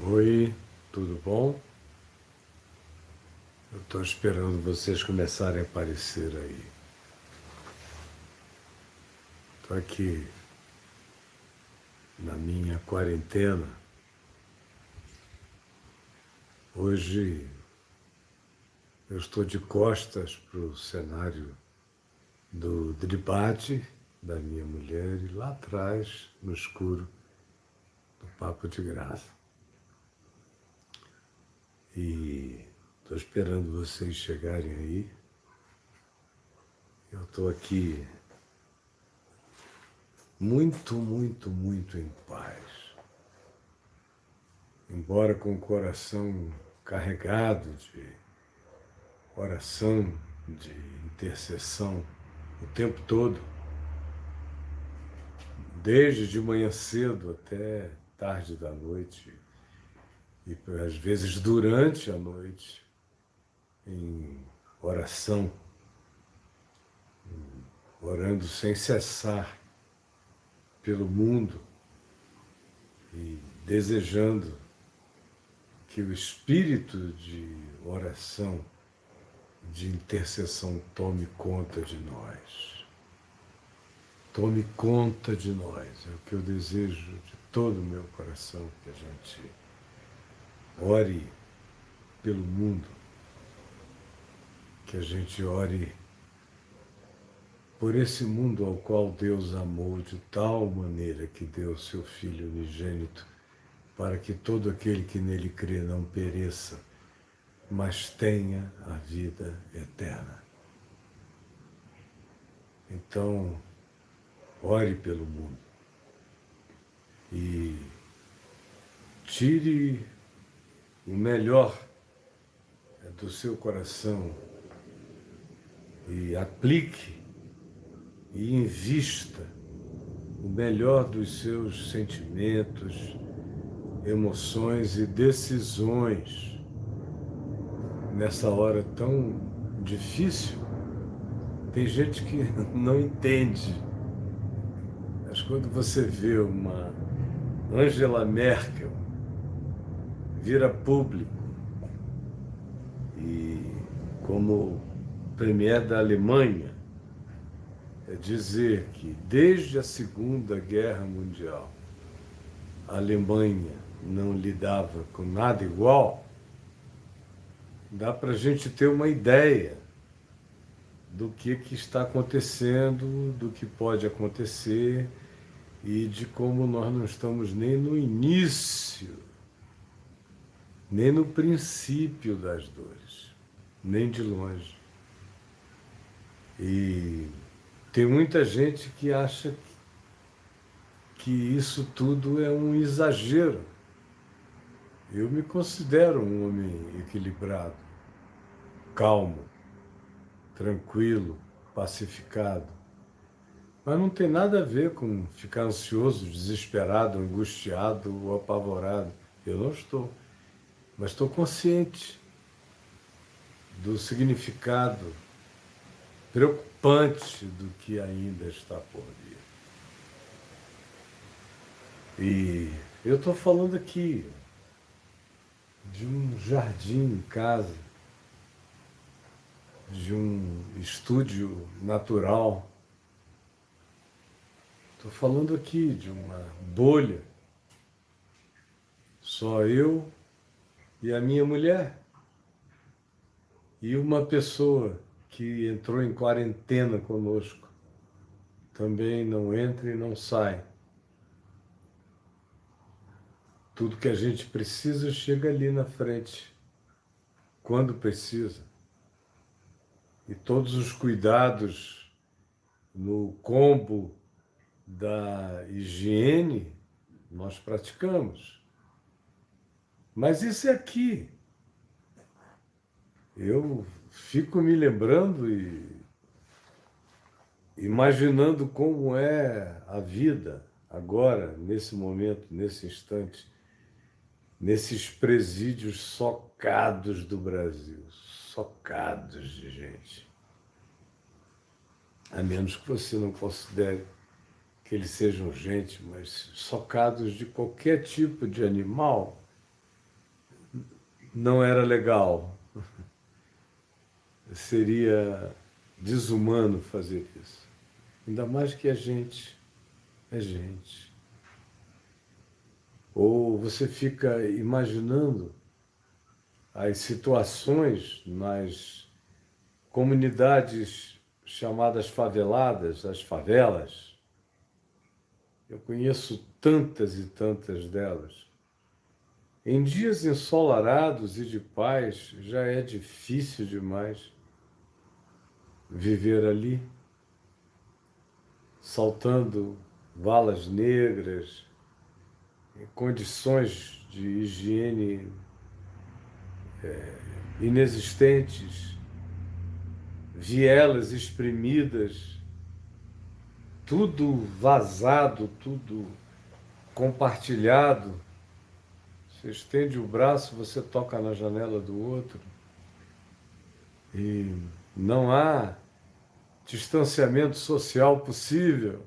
Oi, tudo bom? Eu estou esperando vocês começarem a aparecer aí. Estou aqui na minha quarentena. Hoje eu estou de costas para o cenário do debate da minha mulher e lá atrás, no escuro, do Papo de Graça. E estou esperando vocês chegarem aí. Eu estou aqui muito, muito, muito em paz. Embora com o coração carregado de oração, de intercessão o tempo todo, desde de manhã cedo até tarde da noite, e às vezes durante a noite, em oração, orando sem cessar pelo mundo e desejando que o espírito de oração, de intercessão tome conta de nós. Tome conta de nós. É o que eu desejo de todo o meu coração, que a gente ore pelo mundo, que a gente ore por esse mundo ao qual Deus amou de tal maneira que deu seu Filho unigênito, para que todo aquele que nele crê não pereça, mas tenha a vida eterna. Então, ore pelo mundo e tire o melhor do seu coração e aplique e invista o melhor dos seus sentimentos, emoções e decisões nessa hora tão difícil. Tem gente que não entende, mas quando você vê uma Angela Merkel vira público e, como premier da Alemanha, é dizer que desde a Segunda Guerra Mundial a Alemanha não lidava com nada igual, dá para a gente ter uma ideia do que está acontecendo, do que pode acontecer e de como nós não estamos nem no início, nem no princípio das dores, nem de longe. E tem muita gente que acha que isso tudo é um exagero. Eu me considero um homem equilibrado, calmo, tranquilo, pacificado. Mas não tem nada a ver com ficar ansioso, desesperado, angustiado ou apavorado. Eu não estou. Mas estou consciente do significado preocupante do que ainda está por vir. E eu estou falando aqui de um jardim em casa, de um estúdio natural. Estou falando aqui de uma bolha, só eu e a minha mulher, e uma pessoa que entrou em quarentena conosco, também não entra e não sai. Tudo que a gente precisa chega ali na frente, quando precisa. E todos os cuidados no combo da higiene nós praticamos. Mas isso é aqui. Eu fico me lembrando e imaginando como é a vida agora, nesse momento, nesse instante, nesses presídios socados do Brasil, socados de gente. A menos que você não considere que eles sejam gente, mas socados de qualquer tipo de animal, não era legal. Seria desumano fazer isso. Ainda mais que a gente é gente. Ou você fica imaginando as situações nas comunidades chamadas faveladas, as favelas. Eu conheço tantas e tantas delas. Em dias ensolarados e de paz, já é difícil demais viver ali, saltando valas negras, em condições de higiene inexistentes, vielas espremidas, tudo vazado, tudo compartilhado. Você estende o braço, você toca na janela do outro. E não há distanciamento social possível.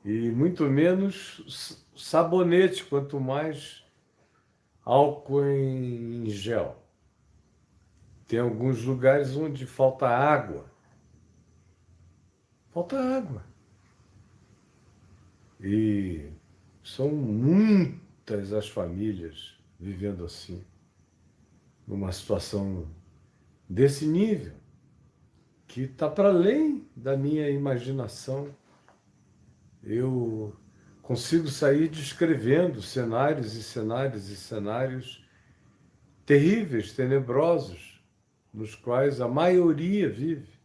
E muito menos sabonete, quanto mais álcool em gel. Tem alguns lugares onde falta água. Falta água. E são muitas as famílias vivendo assim, numa situação desse nível, que está para além da minha imaginação. Eu consigo sair descrevendo cenários e cenários e cenários terríveis, tenebrosos, nos quais a maioria vive.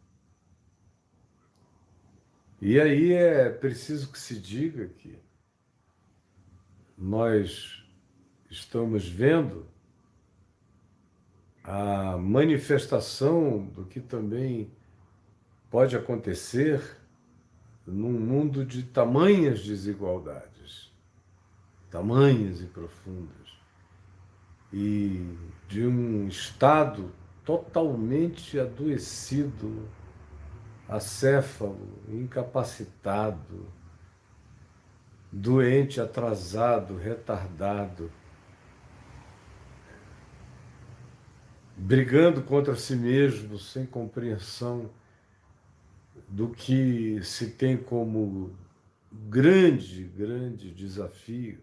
E aí é preciso que se diga que nós estamos vendo a manifestação do que também pode acontecer num mundo de tamanhas desigualdades, tamanhas e profundas, e de um Estado totalmente adoecido, acéfalo, incapacitado, doente, atrasado, retardado, brigando contra si mesmo, sem compreensão do que se tem como grande, grande desafio.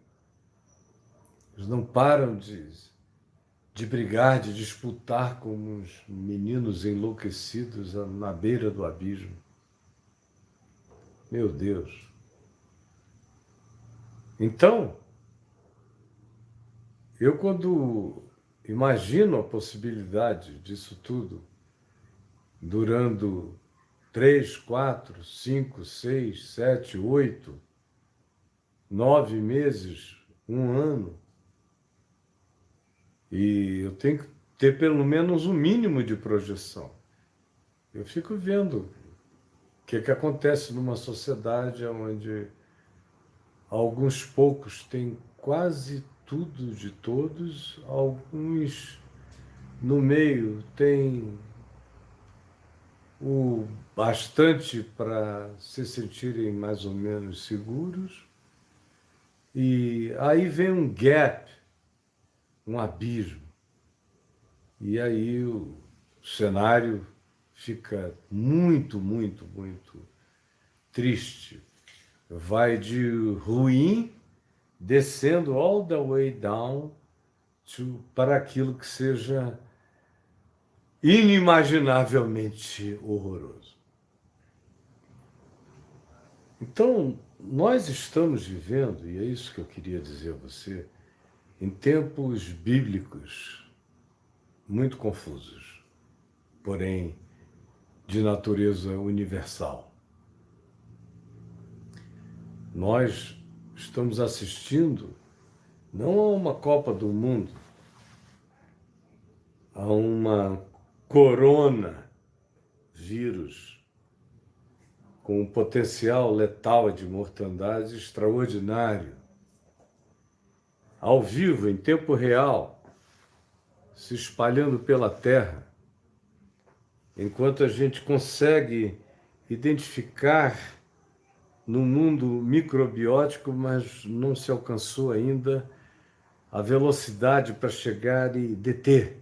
Eles não param de brigar, de disputar como uns meninos enlouquecidos na beira do abismo. Meu Deus! Então, eu quando imagino a possibilidade disso tudo durando 3, 4, 5, 6, 7, 8, 9 meses, um ano, e eu tenho que ter pelo menos um mínimo de projeção. Eu fico vendo o que acontece numa sociedade onde alguns poucos têm quase tudo de todos, alguns no meio têm o bastante para se sentirem mais ou menos seguros, e aí vem um gap, um abismo, e aí o cenário fica muito, muito, muito triste. Vai de ruim, descendo all the way down para aquilo que seja inimaginavelmente horroroso. Então, nós estamos vivendo, e é isso que eu queria dizer a você, em tempos bíblicos muito confusos, porém de natureza universal. Nós estamos assistindo não a uma Copa do Mundo, a uma coronavírus com um potencial letal de mortandade extraordinário, ao vivo, em tempo real, se espalhando pela Terra, enquanto a gente consegue identificar no mundo microbiótico, mas não se alcançou ainda a velocidade para chegar e deter.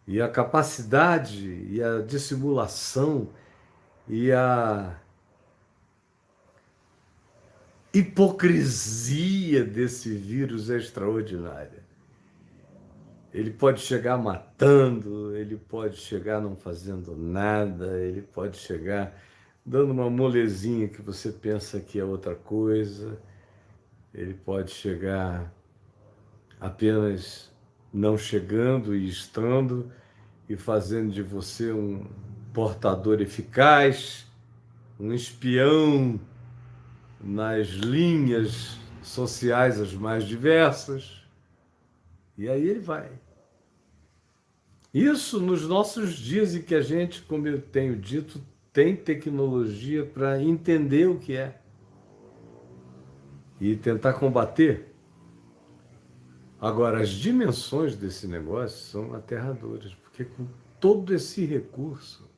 E a capacidade e a dissimulação e a hipocrisia desse vírus é extraordinária. Ele pode chegar matando, ele pode chegar não fazendo nada, ele pode chegar dando uma molezinha que você pensa que é outra coisa, ele pode chegar apenas não chegando e estando e fazendo de você um portador eficaz, um espião nas linhas sociais as mais diversas. E aí ele vai. Isso nos nossos dias em que a gente, como eu tenho dito, tem tecnologia para entender o que é e tentar combater. Agora, as dimensões desse negócio são aterradoras, porque com todo esse recurso,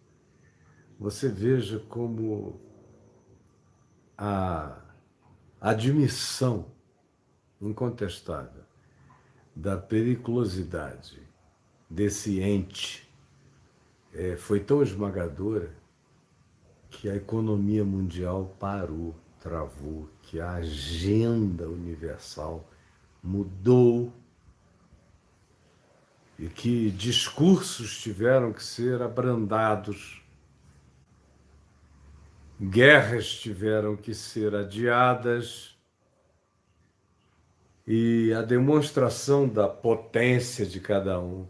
você veja como a admissão incontestável da periculosidade desse ente foi tão esmagadora que a economia mundial parou, travou, que a agenda universal mudou e que discursos tiveram que ser abrandados, guerras tiveram que ser adiadas e a demonstração da potência de cada um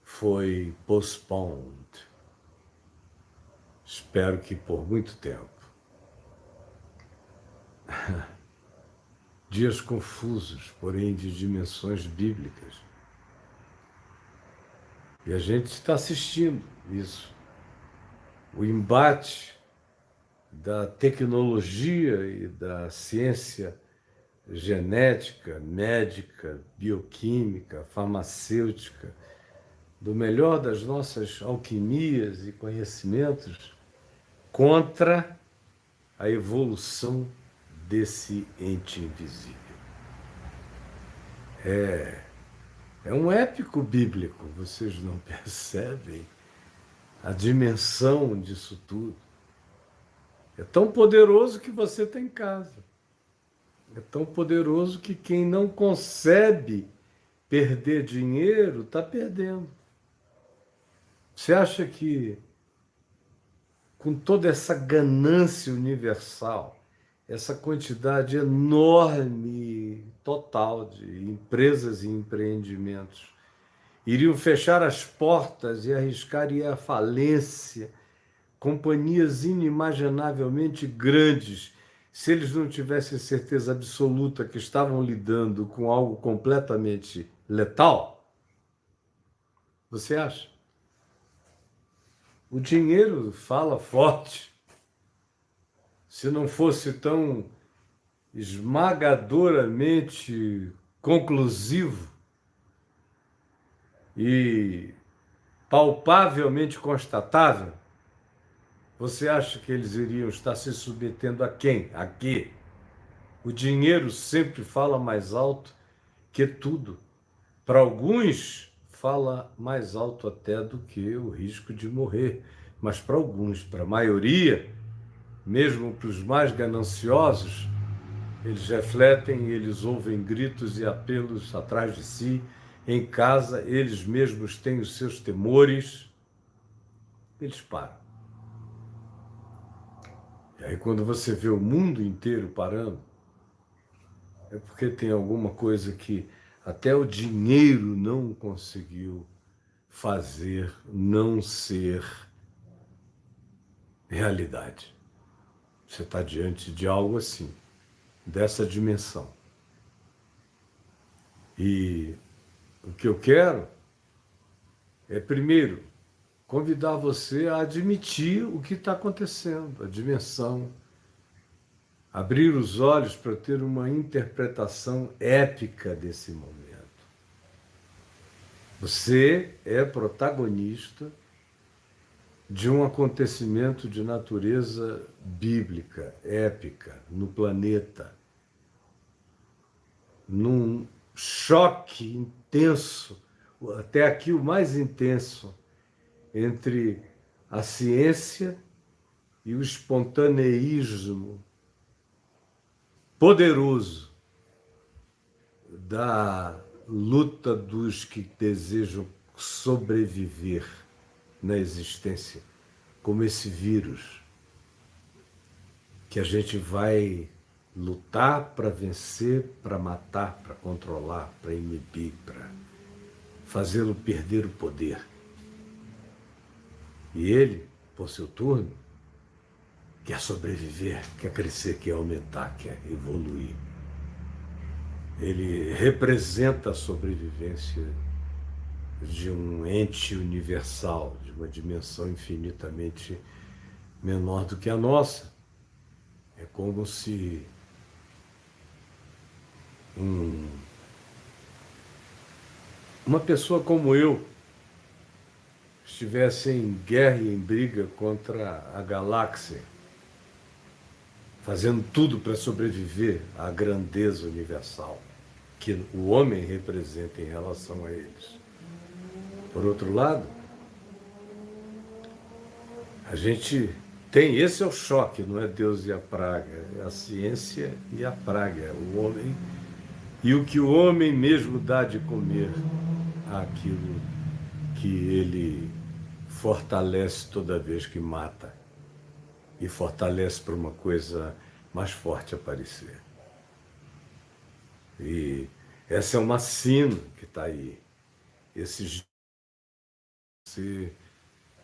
foi postponed. Espero que por muito tempo. Dias confusos, porém de dimensões bíblicas. E a gente está assistindo isso. O embate da tecnologia e da ciência genética, médica, bioquímica, farmacêutica, do melhor das nossas alquimias e conhecimentos contra a evolução desse ente invisível. É um épico bíblico, vocês não percebem a dimensão disso tudo. É tão poderoso que você está em casa. É tão poderoso que quem não concebe perder dinheiro está perdendo. Você acha que com toda essa ganância universal, essa quantidade enorme, total de empresas e empreendimentos, iriam fechar as portas e arriscar ir à falência, companhias inimaginavelmente grandes, se eles não tivessem certeza absoluta que estavam lidando com algo completamente letal? Você acha? O dinheiro fala forte. Se não fosse tão esmagadoramente conclusivo e palpavelmente constatável, você acha que eles iriam estar se submetendo a quem? A quê? O dinheiro sempre fala mais alto que tudo. Para alguns, fala mais alto até do que o risco de morrer. Mas para alguns, para a maioria, mesmo para os mais gananciosos, eles refletem, eles ouvem gritos e apelos atrás de si. Em casa, eles mesmos têm os seus temores. Eles param. E aí, quando você vê o mundo inteiro parando, é porque tem alguma coisa que até o dinheiro não conseguiu fazer não ser realidade. Você está diante de algo assim, dessa dimensão. E o que eu quero é, primeiro, convidar você a admitir o que está acontecendo, a dimensão, abrir os olhos para ter uma interpretação épica desse momento. Você é protagonista de um acontecimento de natureza bíblica, épica, no planeta. num choque intenso, até aqui o mais intenso, entre a ciência e o espontaneísmo poderoso da luta dos que desejam sobreviver na existência, como esse vírus, que a gente vai lutar para vencer, para matar, para controlar, para inibir, para fazê-lo perder o poder. E ele, por seu turno, quer sobreviver, quer crescer, quer aumentar, quer evoluir. Ele representa a sobrevivência de um ente universal, de uma dimensão infinitamente menor do que a nossa. É como se uma pessoa como eu estivesse em guerra e em briga contra a galáxia, fazendo tudo para sobreviver à grandeza universal que o homem representa em relação a eles. Por outro lado, a gente tem, esse é o choque, não é Deus e a praga, é a ciência e a praga, é o homem e o que o homem mesmo dá de comer àquilo que ele fortalece toda vez que mata e fortalece para uma coisa mais forte aparecer. E essa é uma sina que está aí. Esses ser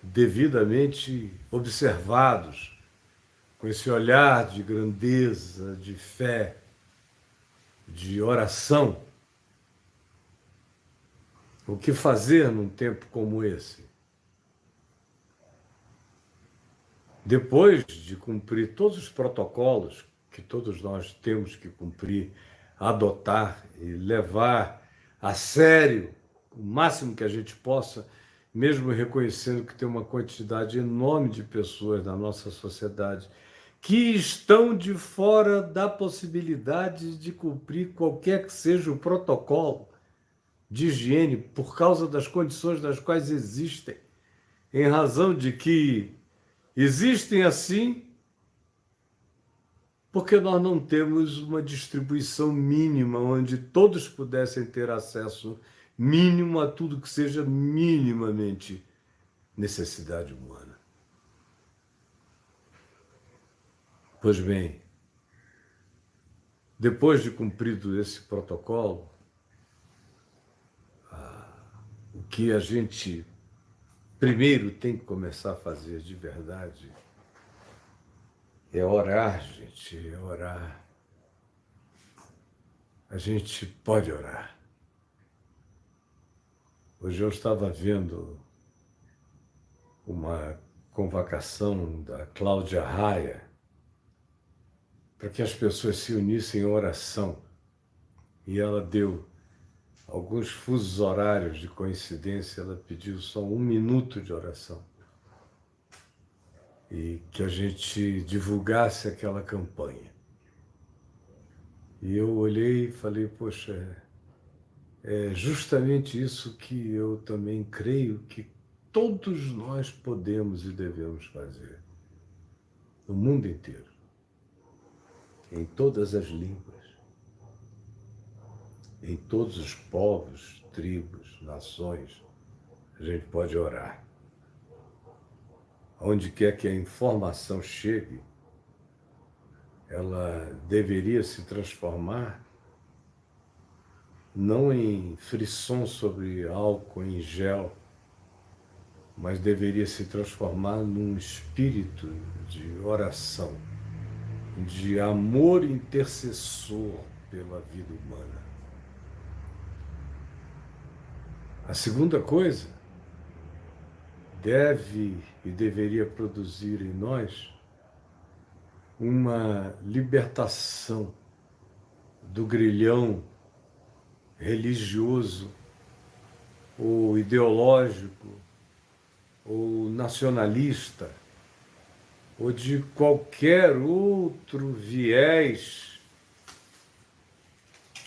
devidamente observados, com esse olhar de grandeza, de fé, de oração. O que fazer num tempo como esse? Depois de cumprir todos os protocolos que todos nós temos que cumprir, adotar e levar a sério o máximo que a gente possa, mesmo reconhecendo que tem uma quantidade enorme de pessoas na nossa sociedade que estão de fora da possibilidade de cumprir qualquer que seja o protocolo de higiene por causa das condições nas quais existem, em razão de que existem assim porque nós não temos uma distribuição mínima onde todos pudessem ter acesso mínimo a tudo que seja minimamente necessidade humana. Pois bem, depois de cumprido esse protocolo, o que a gente primeiro tem que começar a fazer de verdade é orar, gente, é orar. A gente pode orar. Hoje eu estava vendo uma convocação da Cláudia Raia para que as pessoas se unissem em oração. E ela deu alguns fusos horários de coincidência, ela pediu só 1 minuto de oração. E que a gente divulgasse aquela campanha. E eu olhei e falei, poxa, é justamente isso que eu também creio que todos nós podemos e devemos fazer. No mundo inteiro. Em todas as línguas. Em todos os povos, tribos, nações, a gente pode orar. Onde quer que a informação chegue, ela deveria se transformar não em frisson sobre álcool em gel, mas deveria se transformar num espírito de oração, de amor intercessor pela vida humana. A segunda coisa deve e deveria produzir em nós uma libertação do grilhão religioso ou ideológico ou nacionalista ou de qualquer outro viés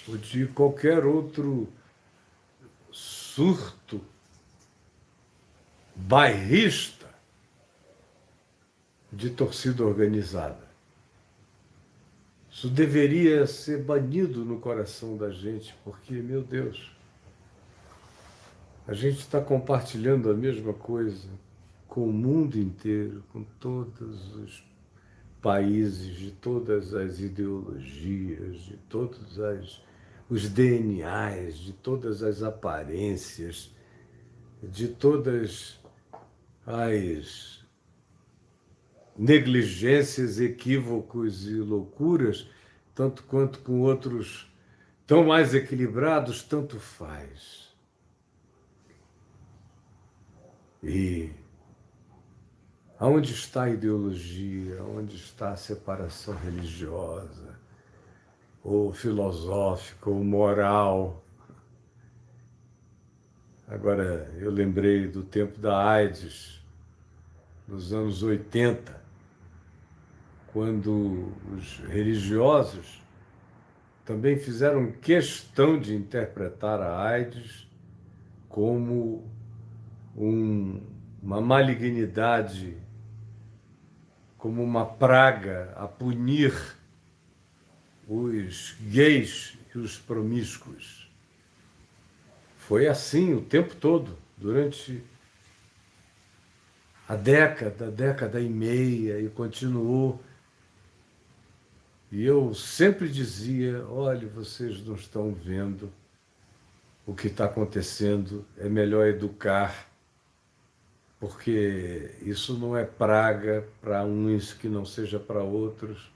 ou de qualquer outro surto bairrista de torcida organizada. Isso deveria ser banido no coração da gente, porque, meu Deus, a gente está compartilhando a mesma coisa com o mundo inteiro, com todos os países, de todas as ideologias, de todos os DNAs, de todas as aparências, de todas as negligências, equívocos e loucuras, tanto quanto com outros tão mais equilibrados, tanto faz. E aonde está a ideologia, onde está a separação religiosa, ou filosófica, ou moral? Agora, eu lembrei do tempo da AIDS, nos anos 80, quando os religiosos também fizeram questão de interpretar a AIDS como uma malignidade, como uma praga a punir os gays e os promíscuos. Foi assim o tempo todo, durante a década e meia, e continuou. E eu sempre dizia, olha, vocês não estão vendo o que está acontecendo, é melhor educar, porque isso não é praga para uns que não seja para outros,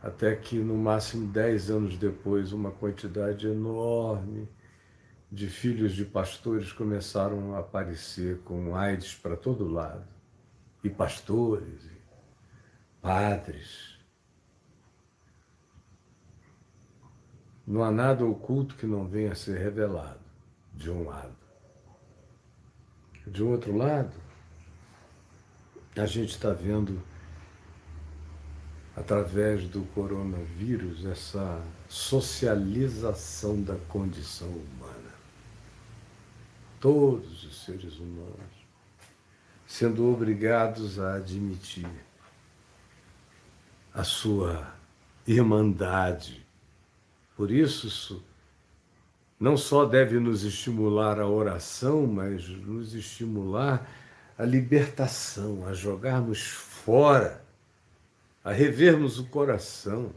até que no máximo 10 anos depois uma quantidade enorme de filhos de pastores começaram a aparecer com AIDS para todo lado, e pastores, e padres. Não há nada oculto que não venha a ser revelado, de um lado. De outro lado, a gente está vendo, através do coronavírus, essa socialização da condição humana. Todos os seres humanos sendo obrigados a admitir a sua irmandade. Por isso não só deve nos estimular a oração, mas nos estimular a libertação, a jogarmos fora, a revermos o coração.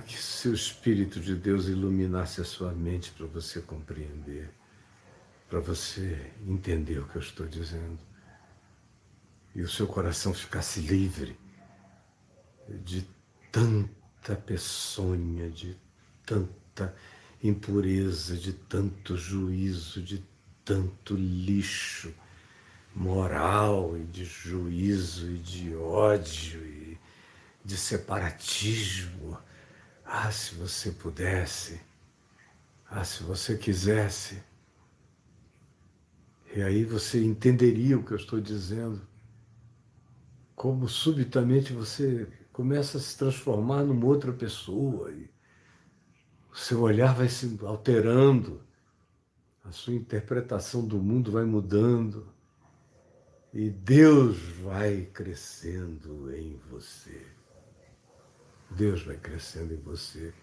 Que seu Espírito de Deus iluminasse a sua mente para você compreender, para você entender o que eu estou dizendo, e o seu coração ficasse livre de tanta peçonha, de tanta impureza, de tanto juízo, de tanto lixo moral, e de juízo, e de ódio, e de separatismo. Se você pudesse, se você quisesse, e aí você entenderia o que eu estou dizendo, como subitamente você começa a se transformar numa outra pessoa, e o seu olhar vai se alterando, a sua interpretação do mundo vai mudando, e Deus vai crescendo em você. Deus vai crescendo em você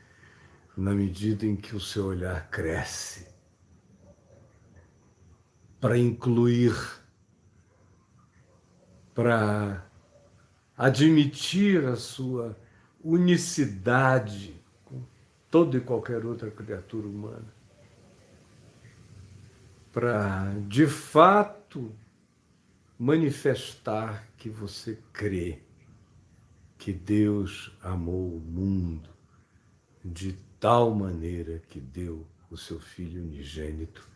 na medida em que o seu olhar cresce para incluir, para admitir a sua unicidade com toda e qualquer outra criatura humana, para, de fato, manifestar que você crê que Deus amou o mundo de tal maneira que deu o seu Filho unigênito,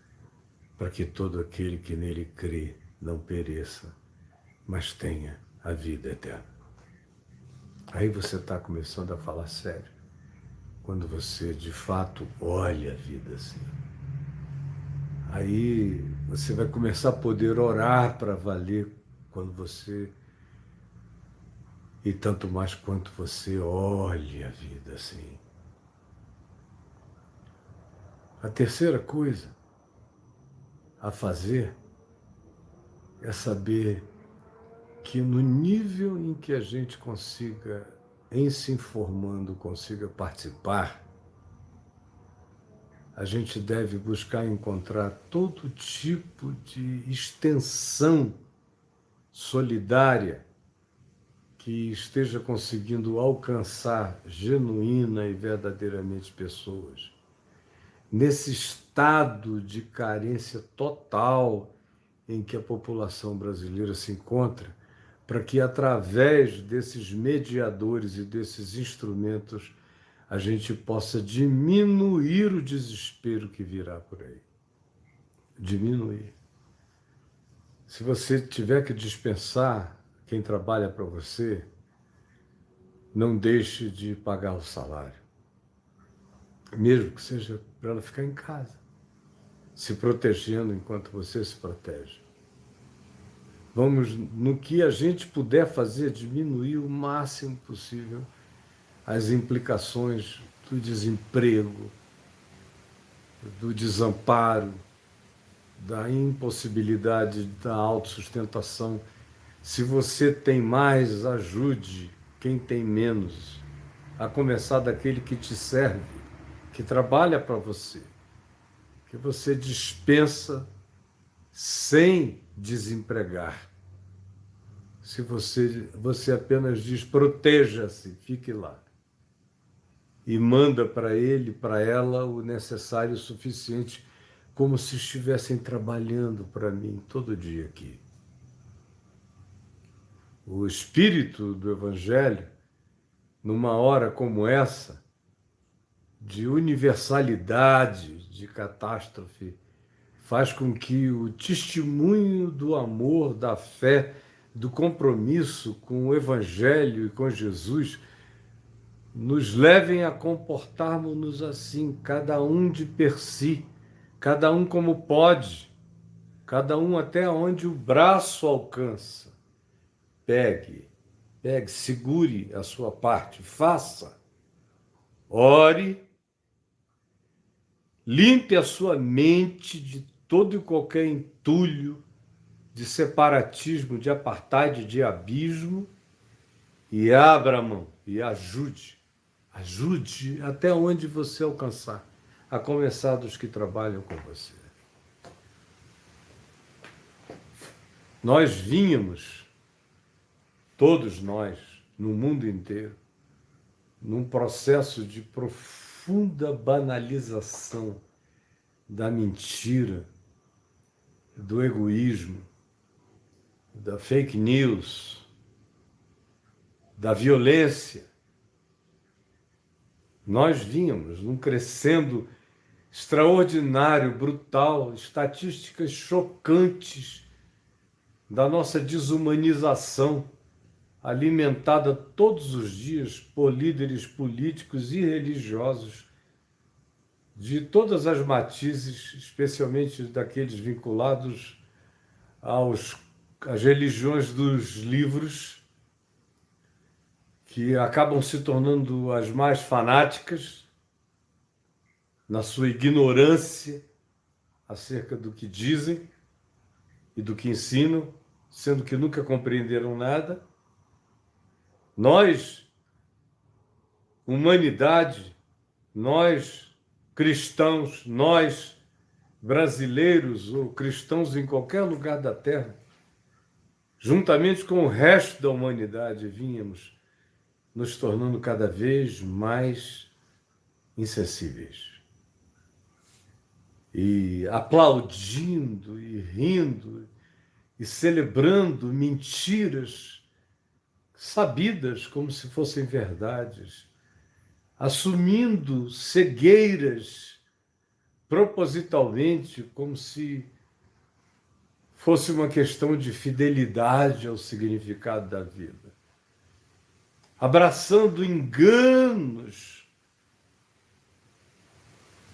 para que todo aquele que nele crê não pereça, mas tenha a vida eterna. Aí você está começando a falar sério, quando você de fato olha a vida assim. Aí você vai começar a poder orar para valer, quando você e tanto mais quanto você olhe a vida assim. A terceira coisa a fazer é saber que no nível em que a gente consiga, em se informando, consiga participar, a gente deve buscar encontrar todo tipo de extensão solidária que esteja conseguindo alcançar genuína e verdadeiramente pessoas. Nesse estado de carência total em que a população brasileira se encontra, para que através desses mediadores e desses instrumentos a gente possa diminuir o desespero que virá por aí. Diminuir. Se você tiver que dispensar quem trabalha para você, não deixe de pagar o salário. Mesmo que seja para ela ficar em casa, se protegendo enquanto você se protege. Vamos, no que a gente puder fazer, diminuir o máximo possível as implicações do desemprego, do desamparo, da impossibilidade da autossustentação. Se você tem mais, ajude quem tem menos, a começar daquele que te serve, que trabalha para você, que você dispensa sem desempregar. Se você apenas diz, proteja-se, fique lá. E manda para ele, para ela, o necessário e o suficiente, como se estivessem trabalhando para mim todo dia aqui. O espírito do Evangelho, numa hora como essa, de universalidade, de catástrofe, faz com que o testemunho do amor, da fé, do compromisso com o Evangelho e com Jesus nos levem a comportarmos-nos assim, cada um de per si, cada um como pode, cada um até onde o braço alcança. Pegue, segure a sua parte, faça, ore, limpe a sua mente de todo e qualquer entulho de separatismo, de apartheid, de abismo, e abra a mão e ajude até onde você alcançar, a começar dos que trabalham com você. Nós vínhamos, todos nós, no mundo inteiro, num processo de profunda banalização da mentira, do egoísmo, da fake news, da violência. Nós vínhamos num crescendo extraordinário, brutal, estatísticas chocantes da nossa desumanização, alimentada todos os dias por líderes políticos e religiosos de todas as matizes, especialmente daqueles vinculados às religiões dos livros, que acabam se tornando as mais fanáticas, na sua ignorância acerca do que dizem e do que ensinam, sendo que nunca compreenderam nada. Nós, humanidade, nós, cristãos, nós, brasileiros ou cristãos em qualquer lugar da Terra, juntamente com o resto da humanidade, vínhamos nos tornando cada vez mais insensíveis. E aplaudindo e rindo e celebrando mentiras sabidas como se fossem verdades, assumindo cegueiras propositalmente como se fosse uma questão de fidelidade ao significado da vida, abraçando enganos,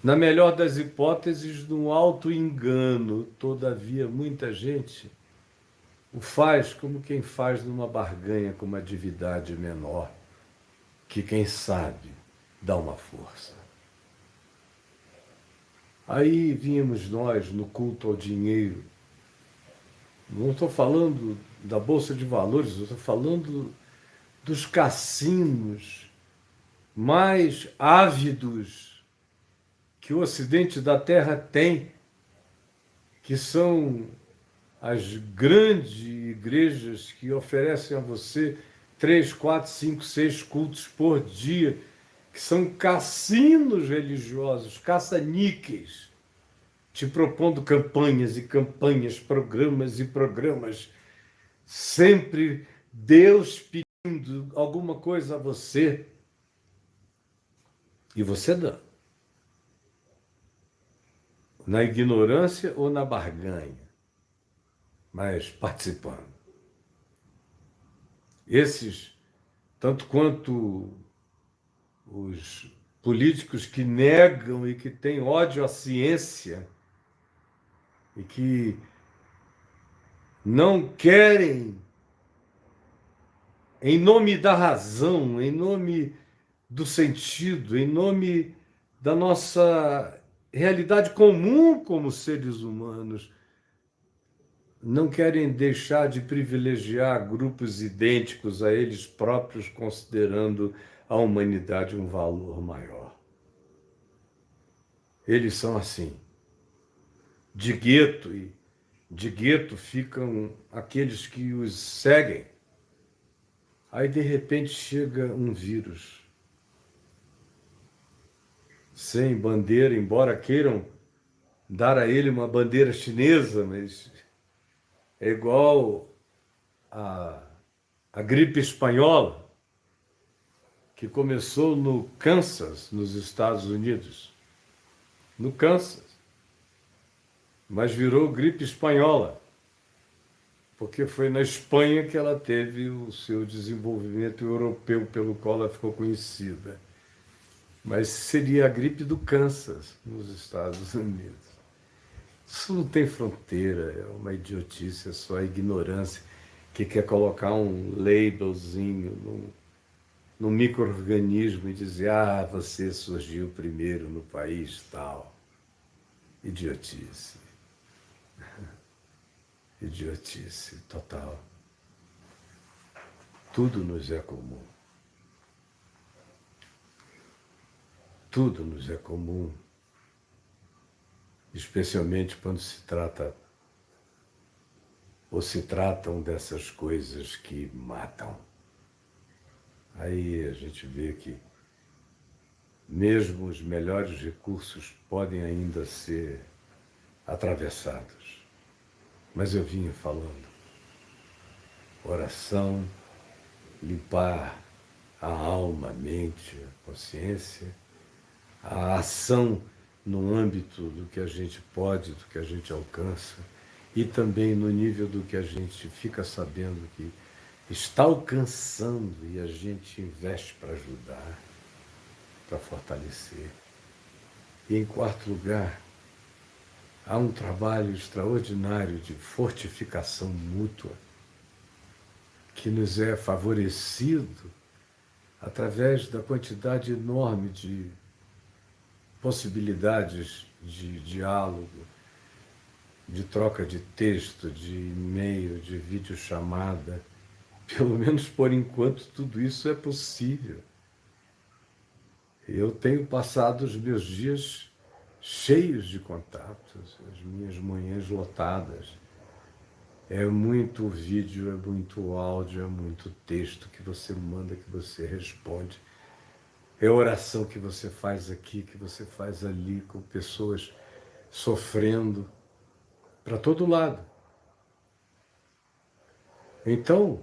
na melhor das hipóteses, de um auto-engano. Todavia, muita gente o faz como quem faz numa barganha com uma divindade menor, que quem sabe dá uma força. Aí vínhamos nós no culto ao dinheiro. Não estou falando da Bolsa de Valores, eu estou falando dos cassinos mais ávidos que o Ocidente da Terra tem, que são as grandes igrejas que oferecem a você 3, 4, 5, 6 cultos por dia, que são cassinos religiosos, caça-níqueis, te propondo campanhas e campanhas, programas e programas, sempre Deus pedindo alguma coisa a você, e você dá. Na ignorância ou na barganha, mas participando. Esses, tanto quanto os políticos que negam e que têm ódio à ciência e que não querem, em nome da razão, em nome do sentido, em nome da nossa realidade comum como seres humanos, não querem deixar de privilegiar grupos idênticos a eles próprios, considerando a humanidade um valor maior. Eles são assim. De gueto ficam aqueles que os seguem. Aí, de repente, chega um vírus. Sem bandeira, embora queiram dar a ele uma bandeira chinesa, mas é igual a gripe espanhola, que começou no Kansas, nos Estados Unidos. No Kansas. Mas virou gripe espanhola, porque foi na Espanha que ela teve o seu desenvolvimento europeu, pelo qual ela ficou conhecida. Mas seria a gripe do Kansas, nos Estados Unidos. Isso não tem fronteira, é uma idiotice, é só a ignorância que quer colocar um labelzinho num micro-organismo e dizer, você surgiu primeiro no país tal. Idiotice. Idiotice total. Tudo nos é comum. Tudo nos é comum. Especialmente quando se trata ou se tratam dessas coisas que matam. Aí a gente vê que mesmo os melhores recursos podem ainda ser atravessados. Mas eu vinha falando. Oração, limpar a alma, a mente, a consciência, a ação no âmbito do que a gente pode, do que a gente alcança, e também no nível do que a gente fica sabendo que está alcançando e a gente investe para ajudar, para fortalecer. E em quarto lugar, há um trabalho extraordinário de fortificação mútua que nos é favorecido através da quantidade enorme de possibilidades de diálogo, de troca de texto, de e-mail, de videochamada. Pelo menos por enquanto tudo isso é possível. Eu tenho passado os meus dias cheios de contatos, as minhas manhãs lotadas. É muito vídeo, é muito áudio, é muito texto que você manda, que você responde. É oração que você faz aqui, que você faz ali, com pessoas sofrendo para todo lado. Então,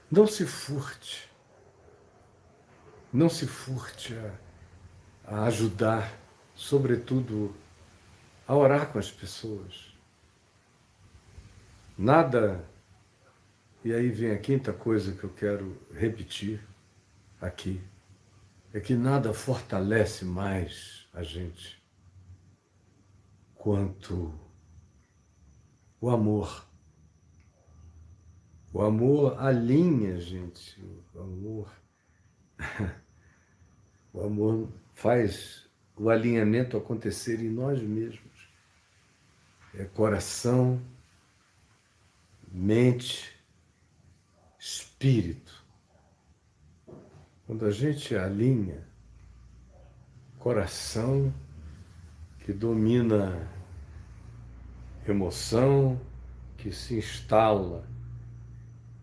não se furte. Não se furte a ajudar, sobretudo a orar com as pessoas. Nada, e aí vem a quinta coisa que eu quero repetir aqui, é que nada fortalece mais a gente quanto O amor. O amor alinha, gente. O amor faz o alinhamento acontecer em nós mesmos. É coração, mente, espírito. Quando a gente alinha coração, que domina emoção, que se instala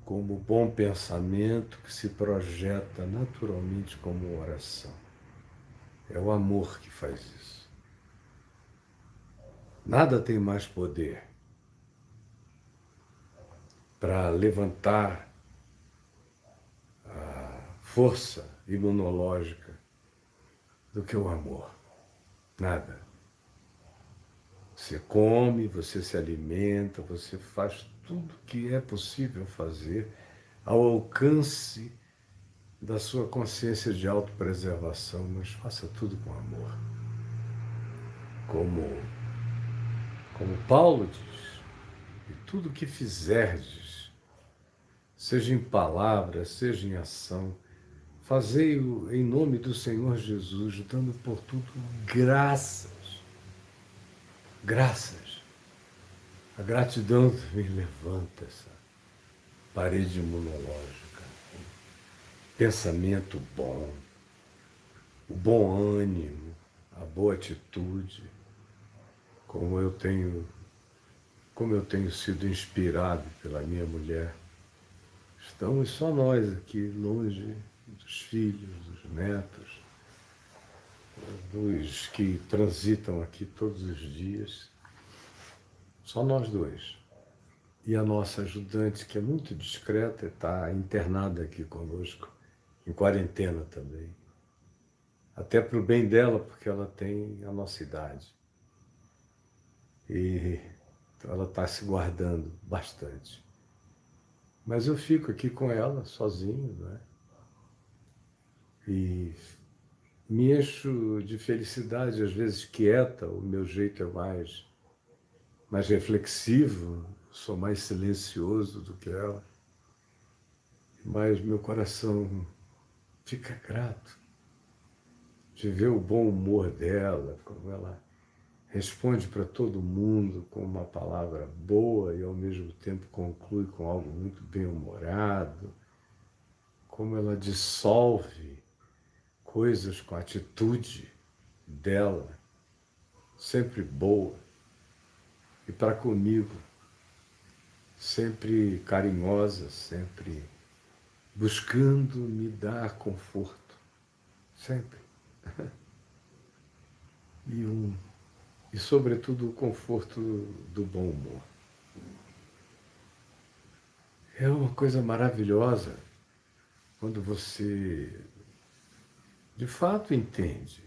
como bom pensamento, que se projeta naturalmente como oração. É o amor que faz isso. Nada tem mais poder para levantar a força imunológica do que o amor. Nada. Você come, você se alimenta, você faz tudo que é possível fazer ao alcance da sua consciência de autopreservação, mas faça tudo com amor. Como Paulo diz, e tudo que fizerdes, seja em palavra, seja em ação, fazei-o em nome do Senhor Jesus, dando por tudo graças. Graças. A gratidão também levanta essa parede imunológica. Pensamento bom, o bom ânimo, a boa atitude, como eu tenho sido inspirado pela minha mulher. Estamos só nós aqui, longe dos filhos, dos netos, dos que transitam aqui todos os dias. Só nós dois. E a nossa ajudante, que é muito discreta, está internada aqui conosco, em quarentena também. Até para o bem dela, porque ela tem a nossa idade. E então ela está se guardando bastante. Mas eu fico aqui com ela, sozinho, né? E me encho de felicidade, às vezes quieta, o meu jeito é mais reflexivo, sou mais silencioso do que ela. Mas meu coração fica grato de ver o bom humor dela, como ela responde para todo mundo com uma palavra boa e ao mesmo tempo conclui com algo muito bem-humorado, como ela dissolve coisas com a atitude dela, sempre boa, e para comigo, sempre carinhosa, sempre buscando me dar conforto, sempre. E sobretudo, o conforto do bom humor. É uma coisa maravilhosa quando você, de fato, entende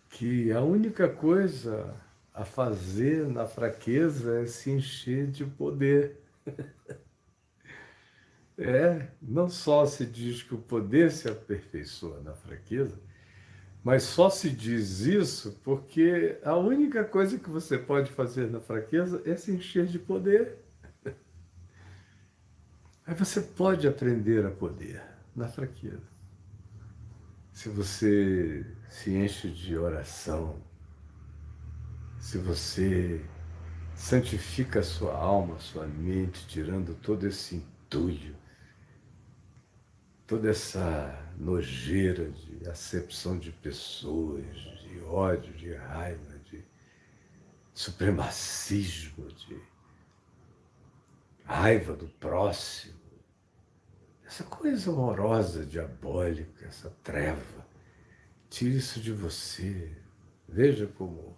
que a única coisa a fazer na fraqueza é se encher de poder. Não só se diz que o poder se aperfeiçoa na fraqueza, mas só se diz isso porque a única coisa que você pode fazer na fraqueza é se encher de poder. Aí você pode aprender a poder na fraqueza. Se você se enche de oração, se você santifica a sua alma, a sua mente, tirando todo esse entulho, toda essa nojeira de acepção de pessoas, de ódio, de raiva, de supremacismo, de raiva do próximo, essa coisa horrorosa, diabólica, essa treva. Tire isso de você. Veja como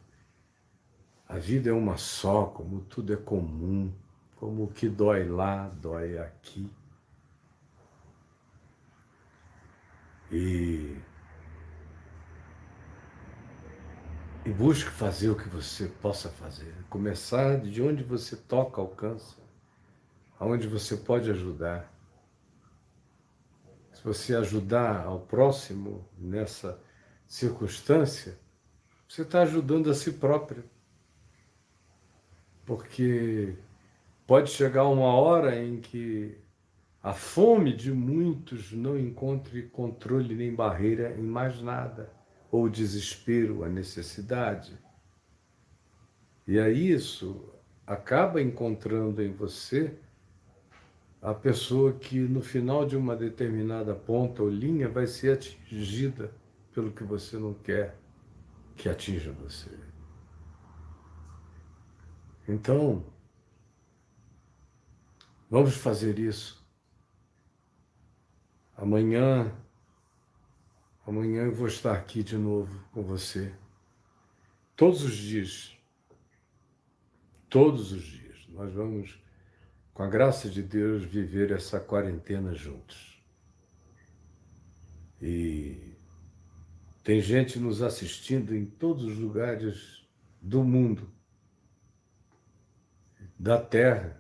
a vida é uma só, como tudo é comum, como o que dói lá, dói aqui. E busque fazer o que você possa fazer. Começar de onde você toca, alcança, aonde você pode ajudar. Se você ajudar ao próximo nessa circunstância, você está ajudando a si próprio. porque pode chegar uma hora em que a fome de muitos não encontre controle nem barreira em mais nada, ou o desespero, a necessidade. E aí isso acaba encontrando em você a pessoa que no final de uma determinada ponta ou linha vai ser atingida pelo que você não quer que atinja você. Então, vamos fazer isso. Amanhã eu vou estar aqui de novo com você. Todos os dias, nós vamos, com a graça de Deus, viver essa quarentena juntos. E tem gente nos assistindo em todos os lugares do mundo, da Terra.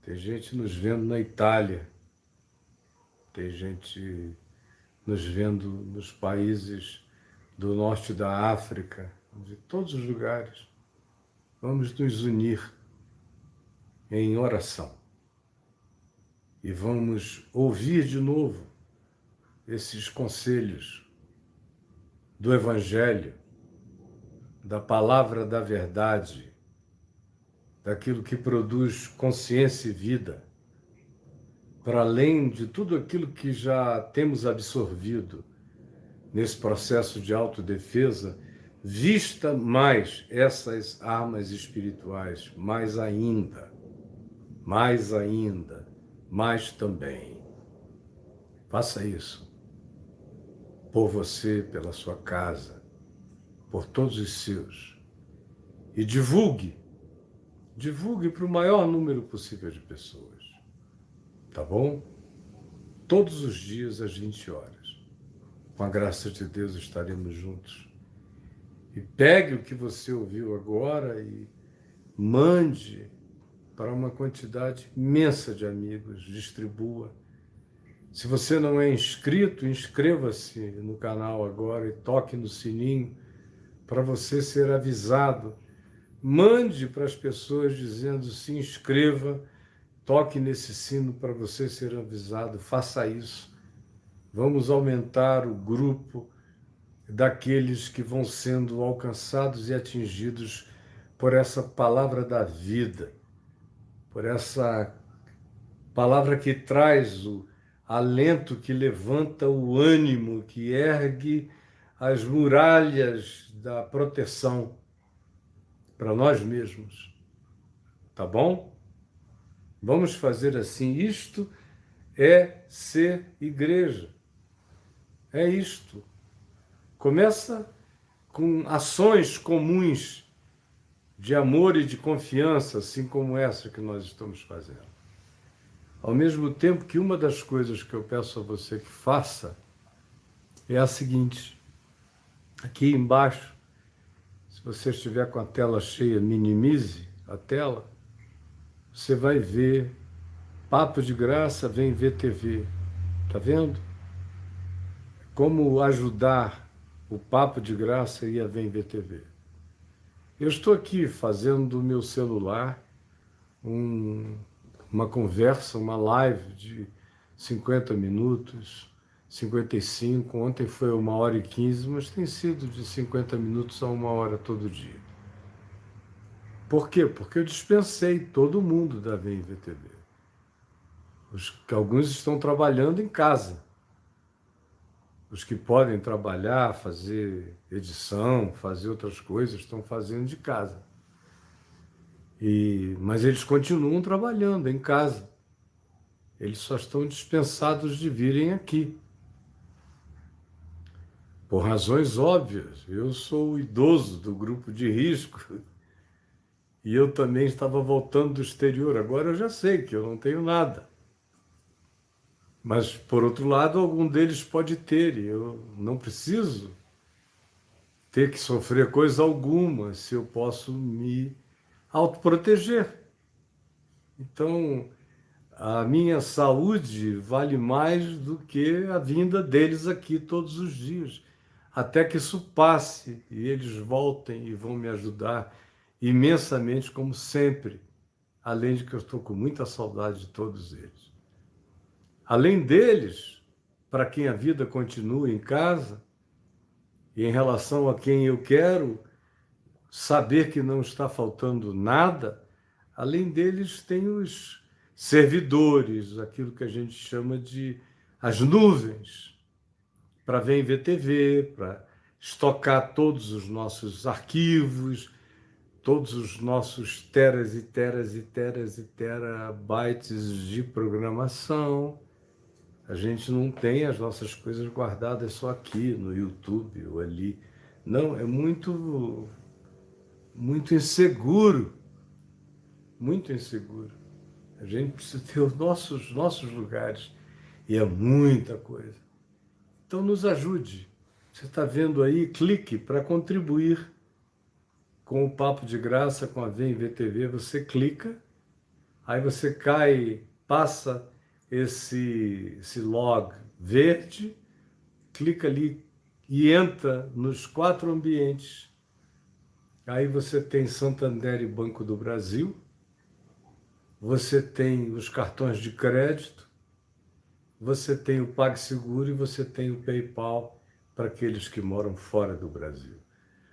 Tem gente nos vendo na Itália, tem gente nos vendo nos países do norte da África, de todos os lugares. Vamos nos unir em oração e vamos ouvir de novo esses conselhos do Evangelho, da palavra da verdade, daquilo que produz consciência e vida, para além de tudo aquilo que já temos absorvido nesse processo de autodefesa, vista mais essas armas espirituais, mais ainda, mais também. Faça isso por você, pela sua casa, por todos os seus. E divulgue para o maior número possível de pessoas. Tá bom? Todos os dias às 20 horas. Com a graça de Deus estaremos juntos. E pegue o que você ouviu agora e mande para uma quantidade imensa de amigos, distribua. Se você não é inscrito, inscreva-se no canal agora e toque no sininho para você ser avisado. Mande para as pessoas dizendo: se inscreva, toque nesse sino para você ser avisado. Faça isso. Vamos aumentar o grupo daqueles que vão sendo alcançados e atingidos por essa palavra da vida, por essa palavra que traz o alento, que levanta o ânimo, que ergue as muralhas da proteção para nós mesmos. Tá bom? Vamos fazer assim. Isto é ser igreja. É isto. Começa com ações comuns de amor e de confiança, assim como essa que nós estamos fazendo. Ao mesmo tempo que uma das coisas que eu peço a você que faça é a seguinte: aqui embaixo, se você estiver com a tela cheia, minimize a tela, você vai ver Papo de Graça, vem ver TV. Tá vendo? Como ajudar o Papo de Graça e a Vem Ver TV. Eu estou aqui fazendo do meu celular uma conversa, uma live de 50 minutos, 55, ontem foi 1h15, mas tem sido de 50 minutos a 1 hora todo dia. Por quê? Porque eu dispensei todo mundo da Vem Ver TV. Alguns estão trabalhando em casa. Os que podem trabalhar, fazer edição, fazer outras coisas, estão fazendo de casa. Mas eles continuam trabalhando em casa. Eles só estão dispensados de virem aqui. Por razões óbvias. Eu sou o idoso do grupo de risco. E eu também estava voltando do exterior. Agora eu já sei que eu não tenho nada. Mas, por outro lado, algum deles pode ter, e eu não preciso ter que sofrer coisa alguma se eu posso me autoproteger. Então, a minha saúde vale mais do que a vinda deles aqui todos os dias, até que isso passe e eles voltem e vão me ajudar imensamente, como sempre, além de que eu estou com muita saudade de todos eles. Além deles, para quem a vida continua em casa, e em relação a quem eu quero saber que não está faltando nada, além deles tem os servidores, aquilo que a gente chama de as nuvens, para ver em VTV, para estocar todos os nossos arquivos, todos os nossos teras e teras e teras e terabytes de programação. A gente não tem as nossas coisas guardadas só aqui no YouTube ou ali. Não, é muito inseguro, muito inseguro. A gente precisa ter os nossos lugares e é muita coisa. Então nos ajude. Você está vendo aí, clique para contribuir com o Papo de Graça, com a VMVTV, você clica, aí você cai, passa esse log verde, clica ali e entra nos 4 ambientes. Aí você tem Santander e Banco do Brasil, você tem os cartões de crédito, você tem o PagSeguro e você tem o PayPal para aqueles que moram fora do Brasil.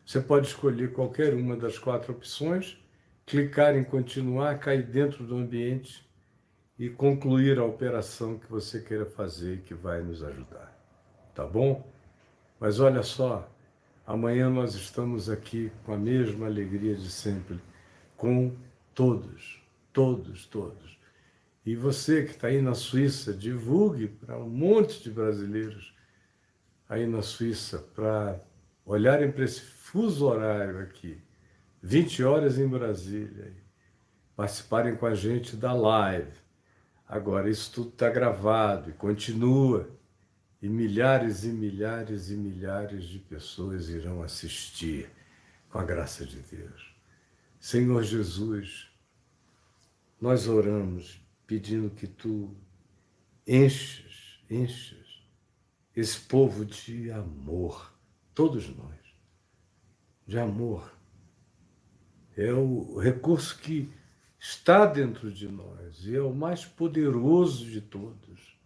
Você pode escolher qualquer uma das 4 opções, clicar em continuar, cair dentro do ambiente e concluir a operação que você queira fazer e que vai nos ajudar. Tá bom? Mas olha só, amanhã nós estamos aqui com a mesma alegria de sempre, com todos, todos, todos. E você que está aí na Suíça, divulgue para um monte de brasileiros aí na Suíça, para olharem para esse fuso horário aqui, 20 horas em Brasília, participarem com a gente da live. Agora, isso tudo está gravado e continua, e milhares e milhares e milhares de pessoas irão assistir, com a graça de Deus. Senhor Jesus, nós oramos pedindo que Tu enches esse povo de amor, todos nós, de amor. É o recurso que está dentro de nós e é o mais poderoso de todos.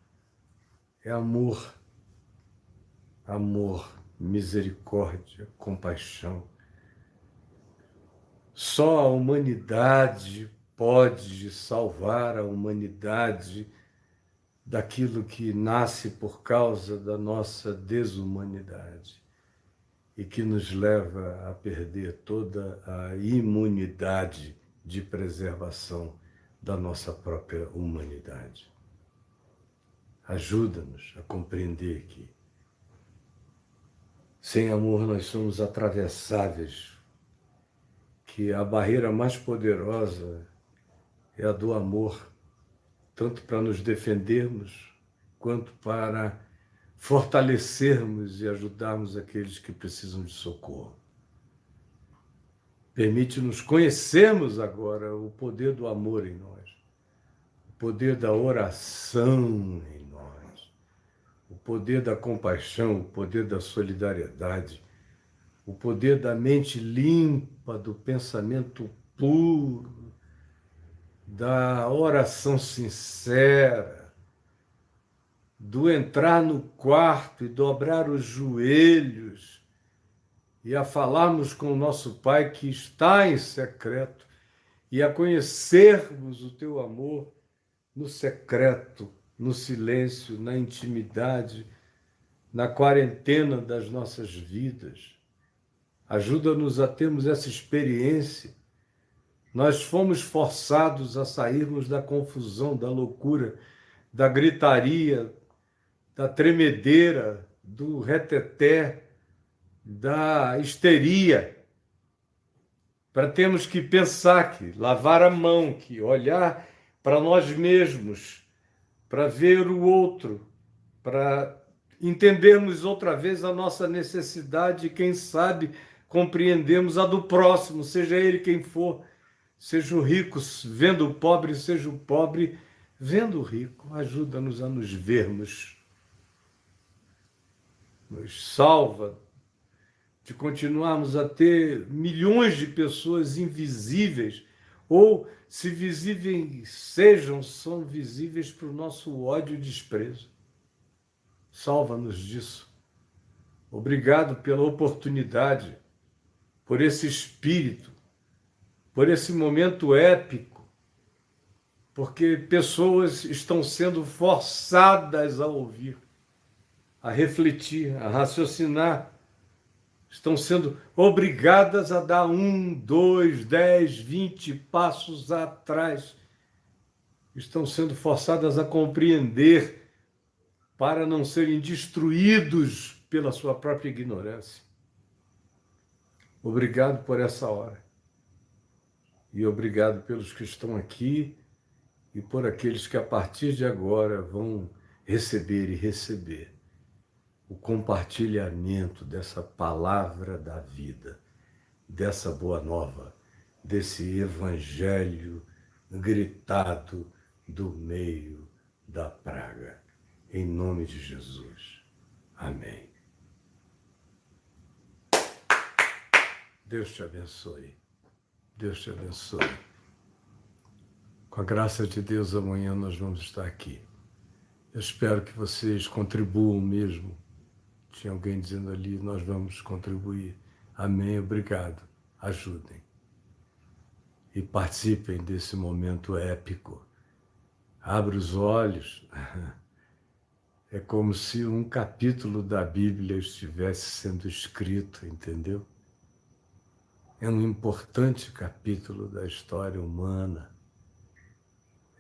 É amor, amor, misericórdia, compaixão. Só a humanidade pode salvar a humanidade daquilo que nasce por causa da nossa desumanidade e que nos leva a perder toda a imunidade de preservação da nossa própria humanidade. Ajuda-nos a compreender que sem amor nós somos atravessáveis, que a barreira mais poderosa é a do amor, tanto para nos defendermos, quanto para fortalecermos e ajudarmos aqueles que precisam de socorro. Permite-nos conhecermos agora o poder do amor em nós, o poder da oração em nós, o poder da compaixão, o poder da solidariedade, o poder da mente limpa, do pensamento puro, da oração sincera, do entrar no quarto e dobrar os joelhos e a falarmos com o nosso Pai que está em secreto e a conhecermos o Teu amor no secreto, no silêncio, na intimidade, na quarentena das nossas vidas. Ajuda-nos a termos essa experiência. Nós fomos forçados a sairmos da confusão, da loucura, da gritaria, da tremedeira, do reteté, da histeria, para termos que pensar, que lavar a mão, que olhar para nós mesmos, para ver o outro, para entendermos outra vez a nossa necessidade e, quem sabe, compreendemos a do próximo, seja ele quem for, seja o rico vendo o pobre, seja o pobre vendo o rico. Ajuda-nos a nos vermos. Nos salva de continuarmos a ter milhões de pessoas invisíveis, ou se visíveis sejam, são visíveis para o nosso ódio e desprezo. Salva-nos disso. Obrigado pela oportunidade, por esse espírito, por esse momento épico, porque pessoas estão sendo forçadas a ouvir, a refletir, a raciocinar, estão sendo obrigadas a dar 1, 2, 10, 20 passos atrás, estão sendo forçadas a compreender para não serem destruídos pela sua própria ignorância. Obrigado por essa hora. E obrigado pelos que estão aqui e por aqueles que a partir de agora vão receber e receber o compartilhamento dessa palavra da vida, dessa boa nova, desse evangelho gritado do meio da praga. Em nome de Jesus. Amém. Deus te abençoe. Deus te abençoe. Com a graça de Deus, amanhã nós vamos estar aqui. Eu espero que vocês contribuam mesmo. Tinha alguém dizendo ali, nós vamos contribuir. Amém, obrigado. Ajudem. E participem desse momento épico. Abre os olhos. É como se um capítulo da Bíblia estivesse sendo escrito, entendeu? É um importante capítulo da história humana.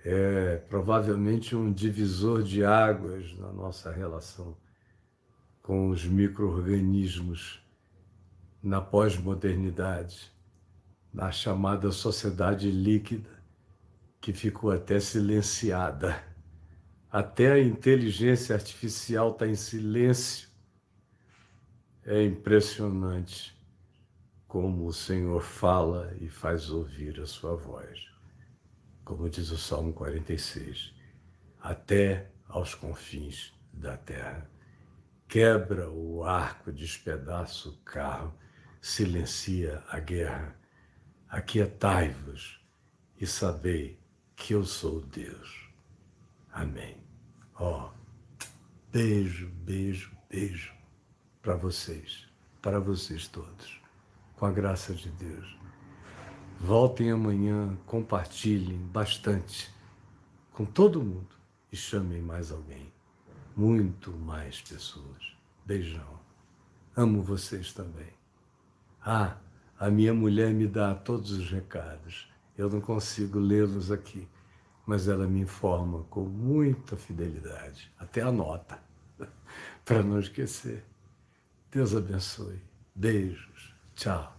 É provavelmente um divisor de águas na nossa relação com os micro-organismos na pós-modernidade, na chamada sociedade líquida, que ficou até silenciada. Até a inteligência artificial está em silêncio. É impressionante como o Senhor fala e faz ouvir a sua voz. Como diz o Salmo 46, até aos confins da terra. Quebra o arco, despedaça o carro, silencia a guerra. Aquietai-vos e sabei que eu sou Deus. Amém. Ó, beijo, beijo, beijo para vocês todos, com a graça de Deus. Voltem amanhã, compartilhem bastante com todo mundo e chamem mais alguém, muito mais pessoas. Beijão. Amo vocês também. Ah, a minha mulher me dá todos os recados. Eu não consigo lê-los aqui, mas ela me informa com muita fidelidade, até anota, para não esquecer. Deus abençoe. Beijos. Tchau.